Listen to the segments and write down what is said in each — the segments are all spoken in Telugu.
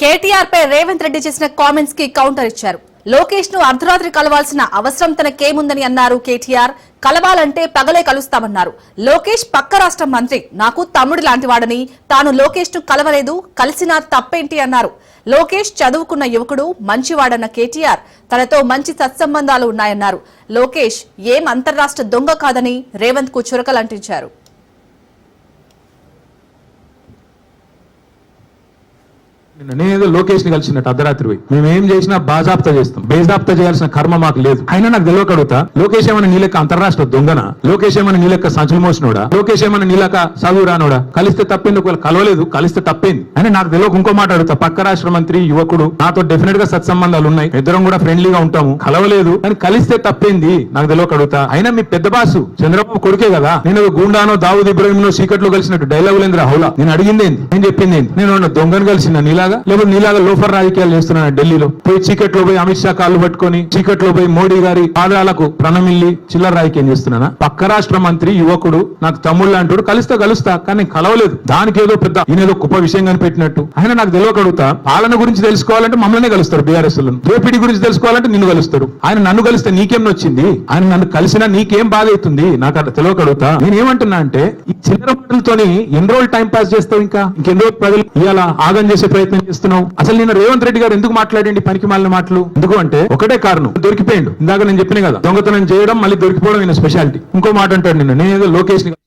కేటీఆర్ పై రేవంత్ రెడ్డి చేసిన కామెంట్స్ కి కౌంటర్ ఇచ్చారు. లోకేష్ ను అర్ధరాత్రి కలవాల్సిన అవసరం తనకేముందని అన్నారు కేటీఆర్. కలవాలంటే పగలే కలుస్తామన్నారు. లోకేష్ పక్క రాష్ట్ర మంత్రి, నాకు తమ్ముడు లాంటివాడని, తాను లోకేష్ ను కలవలేదు, కలిసినా తప్పేంటి అన్నారు. లోకేష్ చదువుకున్న యువకుడు, మంచివాడన్న కేటీఆర్ తనతో మంచి సత్సంబంధాలు ఉన్నాయన్నారు. లోకేష్ ఏం అంతర్రాష్ట్ర దొంగ కాదని రేవంత్ కు చురకలంటించారు. నేనేదో లోకేష్ ని కలిసినట్టు అర్ధరాత్రి పోయి మేమేం చేసినా బాజాప్తా చేస్తాం. బేజాప్తా చేయాల్సిన కర్మ మాకు లేదు. అయినా నాకు తెలియక అడుగుతా, లోకేష్ ఏమైనా నీలెక్క అంతర్రాష్ట్ర దొంగనా? లోకేష్ ఏమైనా నీలెక్క సంచులు మోసినోడా? లోకేష్ ఏమైనా నీలక చదువు రానోడా? కలిస్తే తప్పేంది? ఒకవేళ కలవలేదు, కలిస్తే తప్పేంది అని నాకు తెలియక ఇంకో మాట అడుగుతా. పక్క రాష్ట్ర మంత్రి, యువకుడు, నాతో డెఫినెట్ గా సత్సంబంధాలు ఉన్నాయి, ఇద్దరం కూడా ఫ్రెండ్లీగా ఉంటాము. కలవలేదు అని కలిస్తే తప్పేంది నాకు తెలియక అడుగుతా. అయినా మీ పెద్ద బాసు చంద్రబాబు కొడుకే కదా. నేను గూండానో దావుద్ ఇబ్రాహింనో చీకట్లో కలిసినట్టు డైలాగులేంద్ర హౌలా. నేను అడిగిందేంది, నేను చెప్పింది నేను దొంగను కలిసిన నీలాగా, లేకపోతే నీలాగా లోఫర్ రాజకీయాలు చేస్తున్నాను. ఢిల్లీలో పోయి చీకట్లో పోయి అమిత్ షా కాళ్ళు పట్టుకొని, చీకట్లో పోయి మోడీ గారి పాదాలకు ప్రణమిల్లి చిల్లర రాజకీయం చేస్తున్నానా? పక్క రాష్ట్ర మంత్రి, యువకుడు, నాకు తమ్ముళ్ళు అంటాడు. కలుస్తా కానీ కలవలేదు. దానికి ఏదో పెద్ద ఈయనేదో గొప్ప విషయం కనిపెట్టినట్టు. ఆయన నాకు తెలియకడుగుతా. పాలన గురించి తెలుసుకోవాలంటే మమ్మల్నే కలుస్తారు బీఆర్ఎస్ లను. దోపిడీ గురించి తెలుసుకోవాలంటే నిన్ను కలుస్తారు. ఆయన నన్ను కలిస్తే నీకేం నొచ్చింది? ఆయన నన్ను కలిసినా నీకేం బాధ అవుతుంది? నాకు అట్లా తెలియకడుగుతా. నేనేమంటున్నా అంటే, ఈ చిల్లర మాటలతోని ఎన్ని రోజులు టైం పాస్ చేస్తావు? ఇంకెన్ని రోజులు ప్రజలు ఇవాళ ఆగం చేసే ప్రయత్నం చేస్తున్నావు. అసలు నిన్న రేవంత్ రెడ్డి గారు ఎందుకు మాట్లాడండి పనికి మాలిన మాటలు? ఎందుకు అంటే ఒకటే కారణం, దొరికిపోయిండు. ఇందాక నేను చెప్పిన కదా, దొంగతనం చేయడం మళ్ళీ దొరికిపోవడం ఈయన స్పెషాలిటీ. ఇంకో మాట అంటాడు, నేనేదో లోకేష్ ని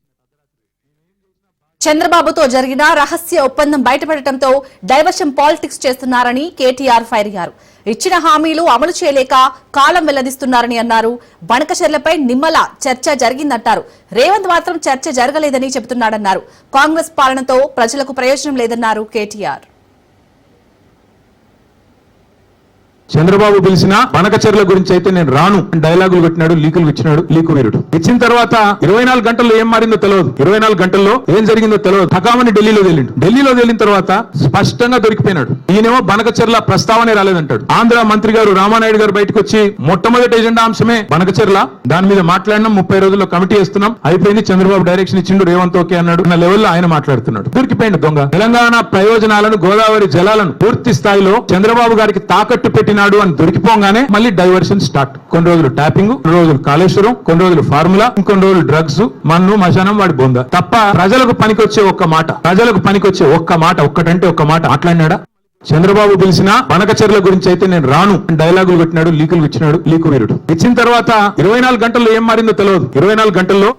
చంద్రబాబుతో జరిగిన రహస్య ఒప్పందం బయటపడటంతో డైవర్షన్ పాలిటిక్స్ చేస్తున్నారని కేటీఆర్ ఫైర్ అయ్యారు. ఇచ్చిన హామీలు అమలు చేయలేక కాలం వెల్లదిస్తున్నారని అన్నారు. బనకచెర్లపై నిమ్మల చర్చ జరిగిందంటారు. రేవంత్ మాత్రం చర్చ జరగలేదని చెబుతున్నాడన్నారు. కాంగ్రెస్ పాలనతో ప్రజలకు ప్రయోజనం లేదన్నారు కేటీఆర్. చంద్రబాబు పిలిచిన బనకచెర్ల గురించి అయితే నేను రాను డైలాగులు పెట్టినాడు, లీకులు ఇచ్చినాడు. లీకు వీరుడు ఇచ్చిన తర్వాత 24 గంటల్లో ఏం మారిందో తెలియదు, 24 గంటల్లో ఏం జరిగిందో తెలియదు. ఠకామని ఢిల్లీలో తేలిన తర్వాత స్పష్టంగా దొరికిపోయినాడు. ఈయనేమో బనకచెర్ల ప్రస్తావనే రాలేదంటాడు. ఆంధ్ర మంత్రి గారు రామానాయుడు గారు బయటకు వచ్చి మొట్టమొదటి ఎజెండా అంశమే బనకచెర్ల, దాని మీద మాట్లాడినాం, 30 రోజుల్లో కమిటీ వేస్తున్నాం, అయిపోయింది, చంద్రబాబు డైరెక్షన్ ఇచ్చిండు, రేవంత్ ఓకే అన్నాడు అన్న లెవెల్లో ఆయన మాట్లాడుతున్నాడు. దొరికిపోయింది దొంగ. తెలంగాణ ప్రయోజనాలను, గోదావరి జలాలను పూర్తి స్థాయిలో చంద్రబాబు గారికి తాకట్టు పెట్టిన అని దొరికిపోగానే మళ్ళీ డైవర్షన్ స్టార్ట్. కొన్ని రోజులు ట్యాపింగ్, కొన్ని రోజులు కాళేశ్వరం, కొన్ని రోజులు ఫార్ములా, ఇంకొన్ని రోజులు డ్రగ్స్, మన్ను మశానం, వాడి బొంద తప్ప ప్రజలకు పనికొచ్చే ఒక్క మాట, ఒక్కటంటే ఒక్క మాట మాట్లాడినాడా? చంద్రబాబు పిలిచిన బనకచెర్ల గురించి అయితే నేను రాను డైలాగులు పెట్టినాడు, లీకులు ఇచ్చినాడు. లీకు వీరుడు ఇచ్చిన తర్వాత 24 గంటల్లో ఏం మారిందో తెలియదు. 24 గంటల్లో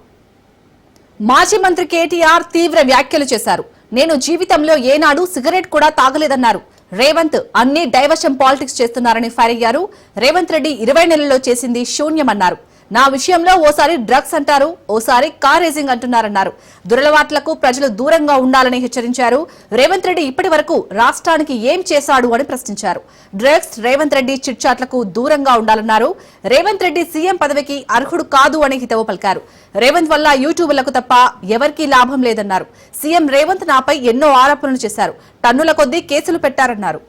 మాజీ మంత్రి కేటీఆర్ తీవ్ర వ్యాఖ్యలు చేశారు. నేను జీవితంలో ఏనాడు సిగరెట్ కూడా తాగలేదన్నారు. రేవంత్ అన్ని డైవర్షన్ పాలిటిక్స్ చేస్తున్నారని ఫైర్ అయ్యారు. రేవంత్ రెడ్డి 20 నెలల్లో చేసింది శూన్యమన్నారు. నా విషయంలో ఓసారి డ్రగ్స్ అంటారు, ఓసారి కార్ రేసింగ్ అంటున్నారన్నారు. దురలవాట్లకు ప్రజలు దూరంగా ఉండాలని హెచ్చరించారు. రేవంత్ రెడ్డి ఇప్పటి వరకు రాష్ట్రానికి ఏం చేశాడు అని ప్రశ్నించారు. డ్రగ్స్, రేవంత్ రెడ్డి చిట్చాట్లకు దూరంగా ఉండాలన్నారు. రేవంత్ రెడ్డి సీఎం పదవికి అర్హుడు కాదు అని హితవు పలికారు. రేవంత్ వల్ల యూట్యూబర్లకు తప్ప ఎవరికీ లాభం లేదన్నారు. సీఎం రేవంత్ నాపై ఎన్నో ఆరోపణలు చేశారు, టన్నుల కొద్దీ కేసులు పెట్టారన్నారు.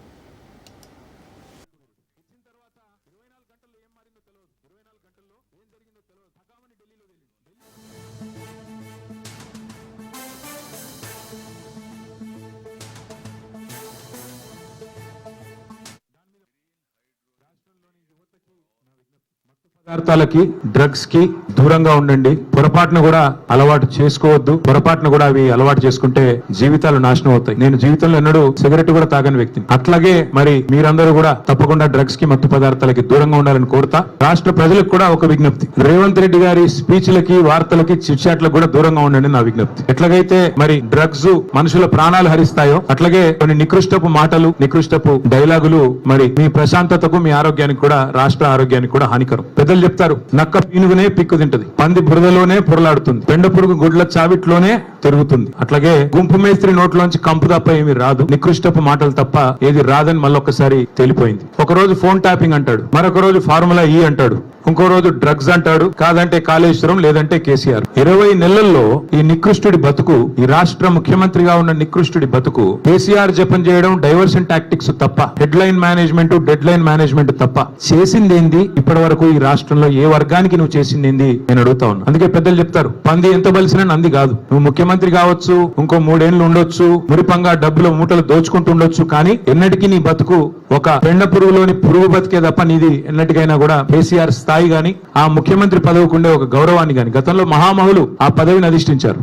పదార్థాలకి, డ్రగ్స్ కి దూరంగా ఉండండి. పొరపాటును కూడా అలవాటు చేసుకోవద్దు. పొరపాటును కూడా అవి అలవాటు చేసుకుంటే జీవితాలు నాశనం అవుతాయి. నేను జీవితంలో ఎన్నడూ సిగరెట్ కూడా తాగని వ్యక్తిని. అట్లాగే మరి మీరందరూ కూడా తప్పకుండా డ్రగ్స్ కి, మత్తు పదార్థాలకి దూరంగా ఉండాలని కోరుతా. రాష్ట్ర ప్రజలకు కూడా ఒక విజ్ఞప్తి, రేవంత్ రెడ్డి గారి స్పీచ్లకి, వార్తలకి, చిట్చాట్లకు కూడా దూరంగా ఉండండి నా విజ్ఞప్తి. ఎట్లాగైతే మరి డ్రగ్స్ మనుషుల ప్రాణాలు హరిస్తాయో, అట్లాగే కొన్ని నికృష్టపు మాటలు, నికృష్టపు డైలాగులు మరి మీ ప్రశాంతతకు, మీ ఆరోగ్యానికి కూడా, రాష్ట్ర ఆరోగ్యానికి కూడా హానికరం. పెద్దలు చెప్తారు, నక్క పీనుగునే పిక్కు తింటది, పంది బురదలోనే పొరలాడుతుంది, పెండ పురుగు గుడ్ల చావిట్లోనే తిరుగుతుంది. అట్లాగే గుంపు మేస్త్రి నోట్లోంచి కంపు తప్ప ఏమి రాదు, నికృష్టపు మాటలు తప్ప ఏది రాదని మళ్ళొక్కసారి తేలిపోయింది. ఒక రోజు ఫోన్ ట్యాపింగ్ అంటాడు, మరొక రోజు ఫార్ములా ఈ అంటాడు, ఇంకో రోజు డ్రగ్స్ అంటాడు, కాదంటే కాళేశ్వరం, లేదంటే కేసీఆర్. 20 నెలల్లో ఈ నికృష్టుడి బతుకు, ఈ రాష్ట్ర ముఖ్యమంత్రిగా ఉన్న నికృష్టుడి బతుకు కేసీఆర్ జపం చేయడం, డైవర్షన్ టాక్టిక్స్ తప్ప, head line management, dead line management తప్ప చేసిందేంది? ఇప్పటి వరకు ఈ రాష్ట్రంలో ఏ వర్గానికి నువ్వు చేసిందేంది నేను అడుగుతా ఉన్నా. అందుకే పెద్దలు చెప్తారు, పంది ఎంత బలిసినా నంది కాదు. నువ్వు ముఖ్యమంత్రి ముఖ్యమంత్రి కావచ్చు, ఇంకో 3 ఏళ్లు ఉండొచ్చు, మురిపంగా డబ్బుల మూటలు దోచుకుంటూ ఉండొచ్చు, కానీ ఎన్నటికీ నీ బతుకు ఒక పెండ పురుగులోని పురుగు బతికే తప్ప నీది ఎన్నటికైనా కూడా కేసీఆర్ స్థాయి గాని ఆ ముఖ్యమంత్రి పదవికి ఉండే ఒక గౌరవాన్ని గాని, గతంలో మహామహులు ఆ పదవిని అధిష్ఠించారు.